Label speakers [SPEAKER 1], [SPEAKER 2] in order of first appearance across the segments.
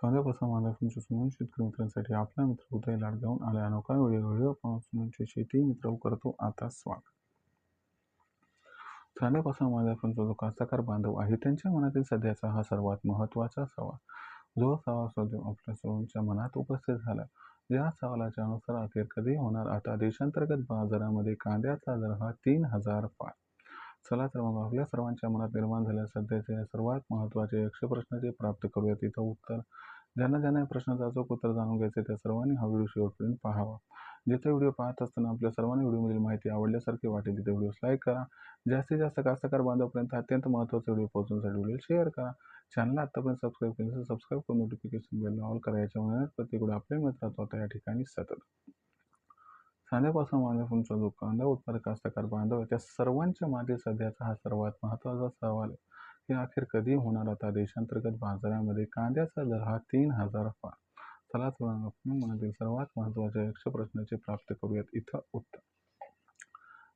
[SPEAKER 1] कांद्यापासून मांद्यापर्यंत सुमन शेतकरी मित्रांसाठी आपला मित्र उदय लाड घेऊन आला अनोखा व्हिडिओ पासूनची शेती मित्र करतो आता स्वागत. कांद्यापासून मांद्यापर्यंत जो कास्तकार बांधव आहे त्यांच्या मनातील सध्याचा हा सर्वात महत्त्वाचा सवाल, जो सवाल सध्या आपल्या सर्वांच्या मनात उपस्थित झाला. या सवालाच्या अनुसार अखेर कधी होणार आता देशांतर्गत बाजारामध्ये कांद्याचा दर हा 3000 पार. चला तर मग आपल्या सर्वांच्या मनात निर्माण झालेल्या सध्याचे या सर्वात महत्त्वाचे यक्ष प्रश्नाचे प्राप्त करूयात इथं उत्तर. ज्यांना या प्रश्नाचं अचूक उत्तर जाणून घ्यायचे त्या सर्वांनी हा व्हिडिओ शेवटपर्यंत पाहावा. जिथे व्हिडिओ पाहत असताना आपल्या सर्वांनी व्हिडिओमधील माहिती आवडल्यासारखी वाटेल तिथे व्हिडिओ लाईक करा. जास्तीत जास्त कास्तकार बांधवापर्यंत अत्यंत महत्त्वाचा व्हिडिओ पोहोचवण्यासाठी व्हिडिओ शेअर करा. चॅनलला आतापर्यंत सबस्क्राईब केलं तर सबस्क्राईब करून नोटिफिकेशन बेल ऑल करायच्या म्हणून प्रत्येक आपल्या मित्रात होता या ठिकाणी सतत. कांद्यापासून मांद्यापर्यंतचा जो कांदा उत्पादक कास्तकार बांधव आहे त्या सर्वांच्या मागे सध्याचा हा सर्वात महत्त्वाचा सवाल आहे की अखेर कधी होणार आता देशांतर्गत बाजारामध्ये कांद्याचा दर हा 3000 पार. चला तर आपल्या मनातील सर्वात महत्त्वाच्या यक्ष प्रश्नाचे प्राप्त करूयात इथं उत्तर.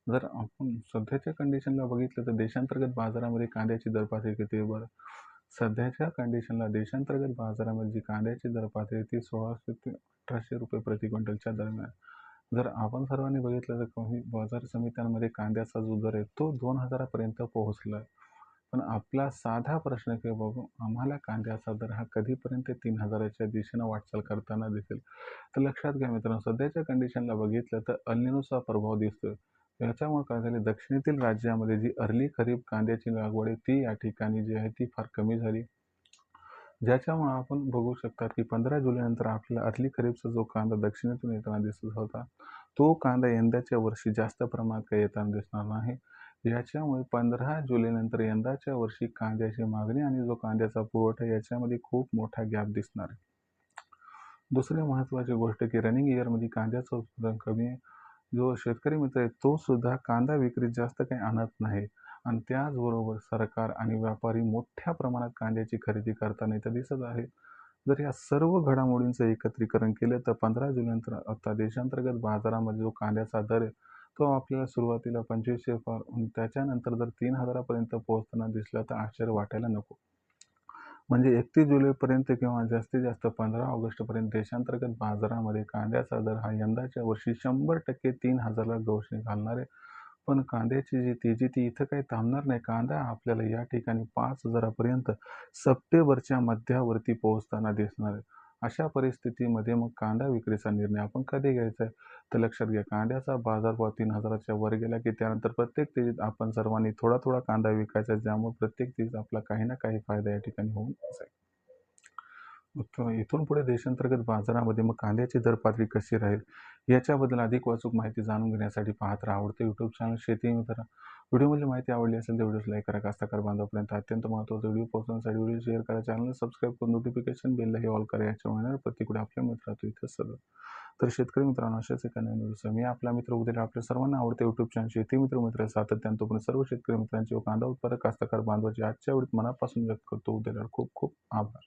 [SPEAKER 1] जर आपण सध्याच्या कंडिशनला बघितलं तर देशांतर्गत बाजारामध्ये कांद्याची दर पातळी किती आहे बरं. सध्याच्या कंडिशनला देशांतर्गत बाजारामध्ये जी कांद्याची दर पातळी ती 1600 ते 1800 रुपये प्रति क्विंटलच्या दरम्यान. जर आपण सर्वांनी बघितलं तर काही बाजार समित्यांमध्ये कांद्याचा जो दर आहे तो 2000पर्यंत पोहोचला आहे. पण आपला साधा प्रश्न की बघू आम्हाला कांद्याचा दर हा कधीपर्यंत 3000च्या दिशेनं वाटचाल करताना दिसेल. तर लक्षात घ्या मित्रांनो, सध्याच्या कंडिशनला बघितलं तर अल निनोचा प्रभाव दिसतोय. याच्यामुळे काय झाले, दक्षिणेतील राज्यामध्ये जी अर्ली खरीप कांद्याची लागवड आहे ती या ठिकाणी जी आहे ती फार कमी झाली. ज्याच्यामुळे आपण बघू शकता की 15 जुलैनंतर आपल्याला अर्ली खरीपचा जो कांदा दक्षिणेतून येताना दिसत होता तो कांदा यंदाच्या वर्षी जास्त प्रमाणात काही येताना दिसणार नाही. याच्यामुळे 15 जुलैनंतर यंदाच्या वर्षी कांद्याची मागणी आणि जो कांद्याचा पुरवठा याच्यामध्ये खूप मोठा गॅप दिसणार आहे. दुसरी महत्त्वाची गोष्ट की रनिंग इयरमध्ये कांद्याचं उत्पादन कमी आहे. जो शेतकरी मित्र आहे तो सुद्धा कांदा विक्रीत जास्त काही आणत नाही आणि त्याचबरोबर सरकार आणि व्यापारी मोठ्या प्रमाणात कांद्याची खरेदी करताना इथं दिसत आहे. जर या सर्व घडामोडींचं एकत्रीकरण केलं तर 15 जुलैनंतर आता देशांतर्गत बाजारामध्ये जो कांद्याचा दर आहे तो आपल्याला सुरुवातीला 2500 पार त्याच्यानंतर जर 3000पर्यंत पोहोचताना दिसला तर आश्चर्य वाटायला नको. म्हणजे 31 जुलैपर्यंत किंवा जास्तीत जास्त 15 ऑगस्टपर्यंत देशांतर्गत बाजारामध्ये कांद्याचा दर हा यंदाच्या वर्षी 100% 3000ला गवसणी घालणार आहे. पण कांद्याची जी तेजी ती इथं काही थांबणार नाही. कांदा आपल्याला या ठिकाणी 5000पर्यंत सप्टेंबरच्या मध्यावरती पोहोचताना दिसणार आहे. अशा परिस्थितीमध्ये मग कांदा विक्रीचा निर्णय आपण कधी घ्यायचा आहे तर लक्षात घ्या, कांद्याचा बाजारभाव 3000च्या वर गेला की त्यानंतर प्रत्येक तेजीत आपण सर्वांनी थोडा कांदा विकायचा, ज्यामुळे प्रत्येक तेजीत आपला काही ना काही फायदा या ठिकाणी होऊन जाईल. इथून पुढे देशांतर्गत बाजारामध्ये मग कांद्याची दर पातळी कशी राहील याच्याबद्दल अधिक अचूक माहिती जाणून घेण्यासाठी पाहत राहा आवडते यूट्यूब चॅनल शेती मित्र. व्हिडिओमधली माहिती आवडली असेल तर व्हिडिओ लाईक करा. कास्तकार बांधवापर्यंत अत्यंत महत्त्वाचा व्हिडिओ पोहोचवण्यासाठी व्हिडिओ शेअर करा. चॅनल सबस्क्राईब करून नोटिफिकेशन बेललाही ऑल करा. याच्यामुळे प्रत्येक आपल्या मित्रात इथं सगळं. तर शेतकरी मित्रांनो, अशाच एका नवीन व्हिडिओ मी आपला मित्र उद्या आपल्या सर्वांना आवडते यूट्यूब चॅनल शेती मित्र सातत्याने तोपर्यंत सर्व शेतकरी मित्रांची व कांदा उत्पादक कास्तकार बांधवाची आजच्या वेळेत मनापासून व्यक्त करतो. उद्या खूप खूप आभार.